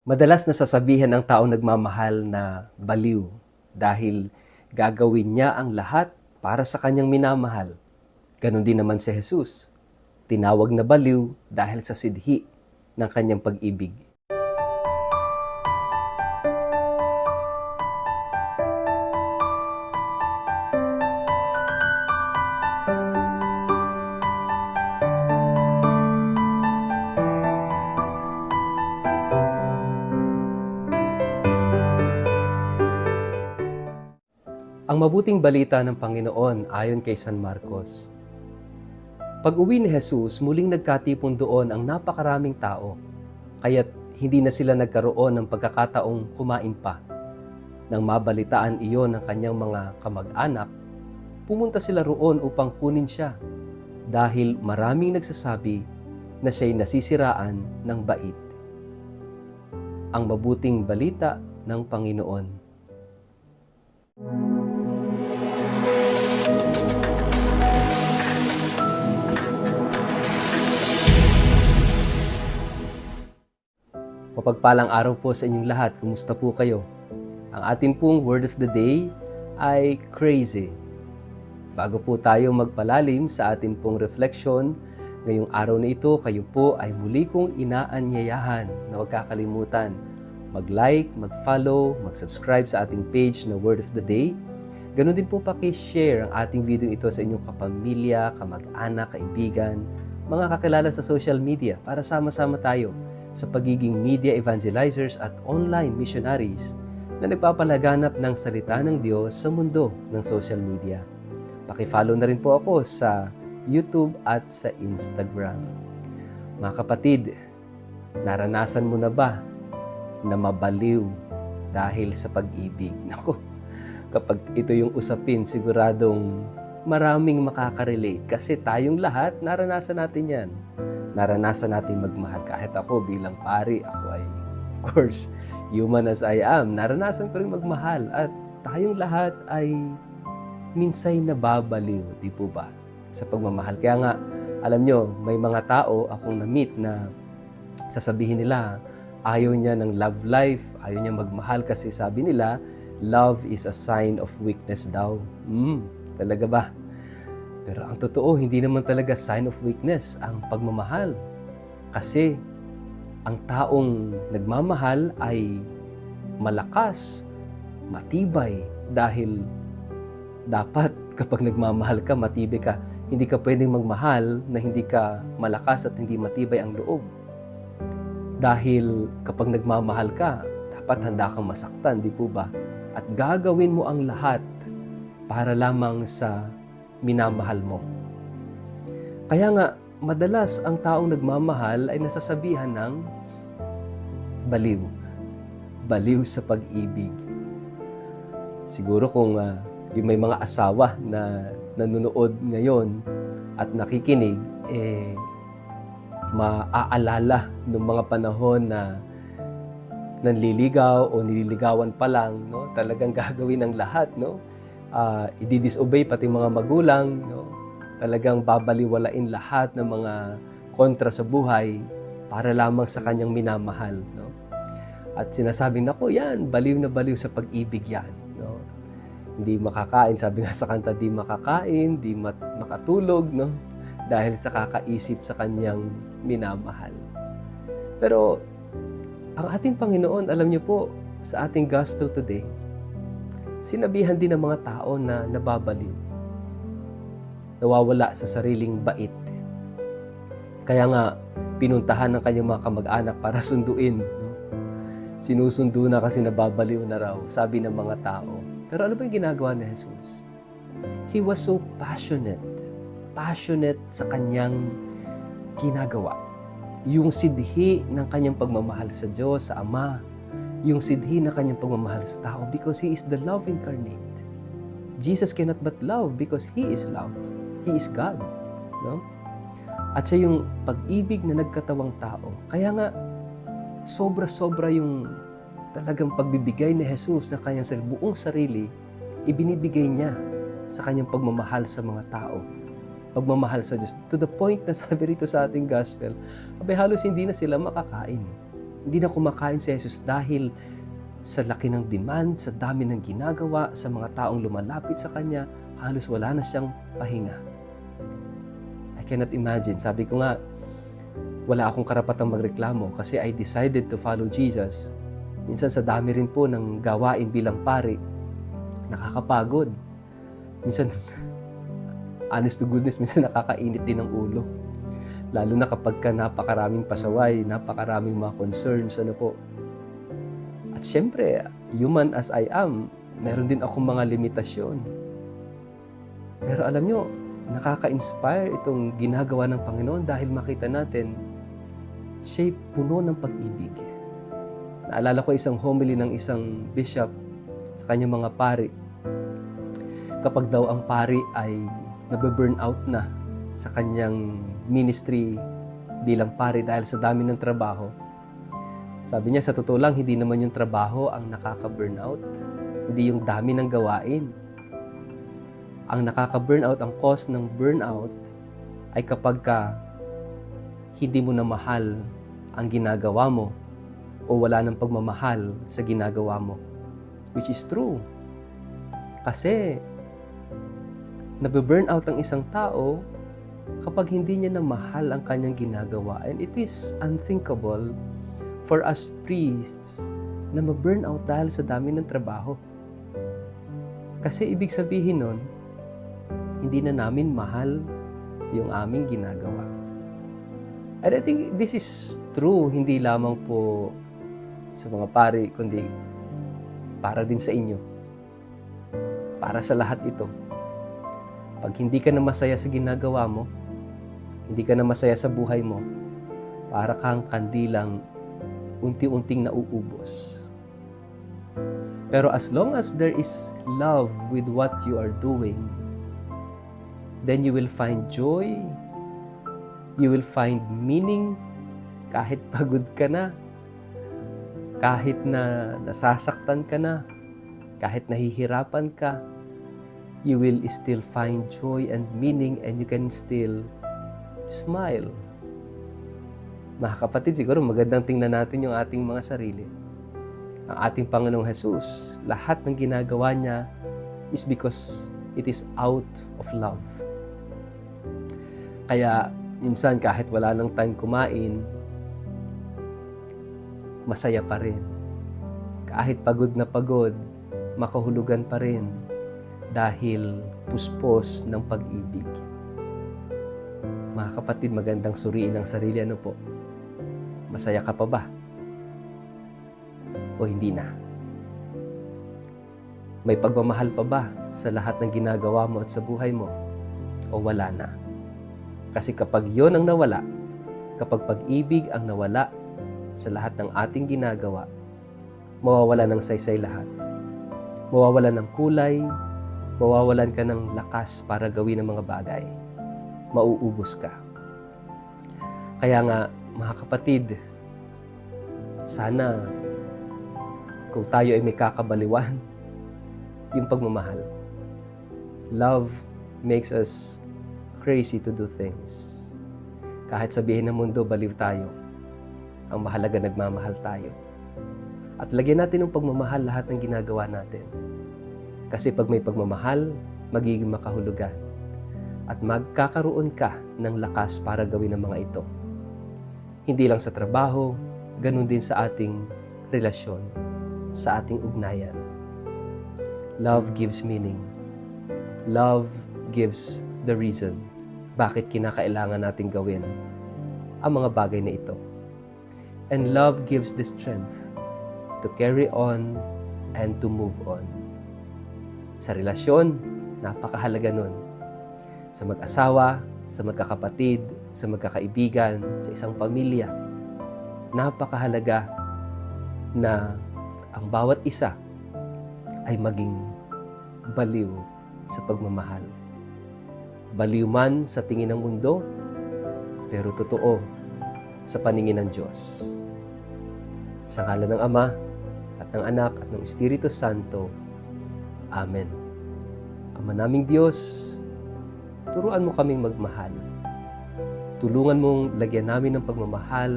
Madalas nasasabihan ng taong nagmamahal na baliw dahil gagawin niya ang lahat para sa kanyang minamahal. Ganon din naman si Jesus. Tinawag na baliw dahil sa sidhi ng kanyang pag-ibig. Ang mabuting balita ng Panginoon ayon kay San Marcos. Pag-uwi ni Jesus, muling nagkatipon doon ang napakaraming tao, kaya't hindi na sila nagkaroon ng pagkakataong kumain pa. Nang mabalitaan iyon ng kanyang mga kamag-anak, pumunta sila roon upang kunin siya dahil maraming nagsasabi na siya'y nasisiraan ng bait. Ang mabuting balita ng Panginoon. Mapagpalang araw po sa inyong lahat. Kumusta po kayo? Ang atin pong word of the day ay crazy. Bago po tayo magpalalim sa atin pong reflection, ngayong araw na ito, kayo po ay muli kong inaanyayahan na huwag kakalimutan mag-like, mag-follow, mag-subscribe sa ating page na Word of the Day. Ganon din po paki-share ang ating video ito sa inyong kapamilya, kamag-anak, kaibigan, mga kakilala sa social media para sama-sama tayo sa pagiging media evangelizers at online missionaries na nagpapalaganap ng salita ng Diyos sa mundo ng social media. Paki-follow na rin po ako sa YouTube at sa Instagram. Mga kapatid, naranasan mo na ba na mabaliw dahil sa pag-ibig? Naku, kapag ito yung usapin, siguradong maraming makakarelate kasi tayong lahat naranasan natin yan. Naranasan natin magmahal. Kahit ako bilang pari, ako ay, of course, human as I am, naranasan ko rin magmahal at tayong lahat ay minsay nababaliw, di po ba? Sa pagmamahal. Kaya nga, alam nyo, may mga tao akong na-meet na sasabihin nila, ayaw niya ng love life, ayaw niya magmahal kasi sabi nila, love is a sign of weakness daw. Talaga ba? Pero ang totoo, hindi naman talaga sign of weakness ang pagmamahal. Kasi ang taong nagmamahal ay malakas, matibay, dahil dapat kapag nagmamahal ka, matibay ka. Hindi ka pwedeng magmahal na hindi ka malakas at hindi matibay ang loob. Dahil kapag nagmamahal ka, dapat handa kang masaktan, di po ba? At gagawin mo ang lahat para lamang sa minamahal mo. Kaya nga, madalas ang taong nagmamahal ay nasasabihan ng baliw. Baliw sa pag-ibig. Siguro kung yung may mga asawa na nanonood ngayon at nakikinig, maaalala ng mga panahon na nanliligaw o nililigawan pa lang, no? Talagang gagawin ang lahat, no? I-disobey pati mga magulang, no? Talagang babaliwalain lahat ng mga kontra sa buhay para lamang sa kanyang minamahal, no? At sinasabing, nako yan, baliw na baliw sa pag-ibig yan, no? Hindi makakain, sabi nga sa kanta, di makakain, di makatulog, no? Dahil sa kakaisip sa kanyang minamahal. Pero ang ating Panginoon, alam niyo po, sa ating gospel today, sinabihan din ng mga tao na nababaliw, nawawala sa sariling bait. Kaya nga, pinuntahan ng kanyang mga kamag-anak para sunduin. No? Sinusundo na kasi nababaliw na raw, sabi ng mga tao. Pero ano ba yung ginagawa ni Jesus? He was so passionate sa kanyang ginagawa. Yung sidhi ng kanyang pagmamahal sa Diyos, sa Ama, yung sidhi ng kanyang pagmamahal sa tao because He is the love incarnate. Jesus cannot but love because He is love. He is God. No? At siya yung pag-ibig na nagkatawang tao. Kaya nga, sobra-sobra yung talagang pagbibigay ni Jesus na kanyang buong sarili, ibinibigay niya sa kanyang pagmamahal sa mga tao. Pagmamahal sa Diyos. To the point na sabi rito sa ating gospel, abay halos hindi na sila makakain. Hindi na kumakain si Jesus dahil sa laki ng demand, sa dami ng ginagawa, sa mga taong lumalapit sa Kanya, halos wala na siyang pahinga. I cannot imagine. Sabi ko nga, wala akong karapatang magreklamo kasi I decided to follow Jesus. Minsan sa dami rin po ng gawain bilang pari, nakakapagod. Minsan, honest to goodness, minsan nakakainit din ng ulo. Lalo na kapag ka napakaraming pasaway, napakaraming mga concerns, ano po. At syempre, human as I am, meron din akong mga limitasyon. Pero alam nyo, nakaka-inspire itong ginagawa ng Panginoon dahil makita natin, siya'y puno ng pag-ibig. Naalala ko isang homily ng isang bishop sa kanyang mga pari. Kapag daw ang pari ay nabe-burn out na sa kanyang ministry bilang pari dahil sa dami ng trabaho. Sabi niya, sa totoo lang, hindi naman yung trabaho ang nakaka-burnout. Hindi yung dami ng gawain. Ang nakaka-burnout, ang cause ng burnout ay kapag ka hindi mo na mahal ang ginagawa mo o wala ng pagmamahal sa ginagawa mo. Which is true. Kasi nabe-burnout ang isang tao kapag hindi niya na mahal ang kanyang ginagawa. And it is unthinkable for us priests na ma-burnout dahil sa dami ng trabaho. Kasi ibig sabihin nun, hindi na namin mahal yung aming ginagawa. And I think this is true, hindi lamang po sa mga pari, kundi para din sa inyo. Para sa lahat ito. Pag hindi ka na masaya sa ginagawa mo, hindi ka na masaya sa buhay mo, para kang kandilang unti-unting nauubos. Pero as long as there is love with what you are doing, then you will find joy, you will find meaning kahit pagod ka na, kahit na nasasaktan ka na, kahit nahihirapan ka, you will still find joy and meaning and you can still smile. Mga kapatid, siguro magandang tingnan natin yung ating mga sarili. Ang ating Panginoong Jesus, lahat ng ginagawa niya is because it is out of love. Kaya minsan kahit wala nang time kumain, masaya pa rin. Kahit pagod na pagod, makahulugan pa rin dahil puspos ng pag-ibig. Mga kapatid, magandang suriin ang sarili. Ano po? Masaya ka pa ba? O hindi na? May pagmamahal pa ba sa lahat ng ginagawa mo at sa buhay mo? O wala na? Kasi kapag yon ang nawala, kapag pag-ibig ang nawala sa lahat ng ating ginagawa, mawawala ng saysay lahat. Mawawalan ng kulay, mawawalan ka ng lakas para gawin ang mga bagay. Mauubos ka. Kaya nga, mga kapatid, sana kung tayo ay may kakabaliwan, yung pagmamahal. Love makes us crazy to do things. Kahit sabihin ng mundo, baliw tayo. Ang mahalaga, nagmamahal tayo. At lagyan natin ng pagmamahal lahat ng ginagawa natin. Kasi pag may pagmamahal, magiging makahulugan. At magkakaroon ka ng lakas para gawin ang mga ito. Hindi lang sa trabaho, ganun din sa ating relasyon, sa ating ugnayan. Love gives meaning. Love gives the reason bakit kinakailangan natin gawin ang mga bagay na ito. And love gives the strength to carry on and to move on. Sa relasyon, napakahalaga nun. Sa mag-asawa, sa magkakapatid, sa magkakaibigan, sa isang pamilya, napakahalaga na ang bawat isa ay maging baliw sa pagmamahal. Baliw man sa tingin ng mundo, pero totoo sa paningin ng Diyos. Sa ngalan ng Ama, at ng Anak, at ng Espiritu Santo. Amen. Ama naming Diyos, turuan mo kaming magmahal. Tulungan mong lagyan namin ng pagmamahal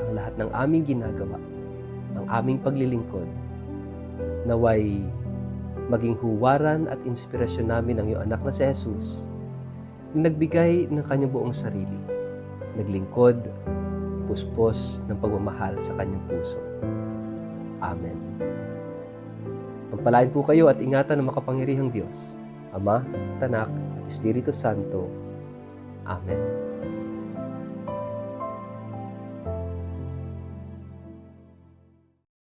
ang lahat ng aming ginagawa, ang aming paglilingkod, naway maging huwaran at inspirasyon namin ang iyong anak na si Jesus, na nagbigay ng kanyang buong sarili, naglingkod, puspos ng pagmamahal sa kanyang puso. Amen. Pagpalain po kayo at ingatan ng makapangyarihang Diyos, Ama, Anak, at Espiritu Santo. Amen.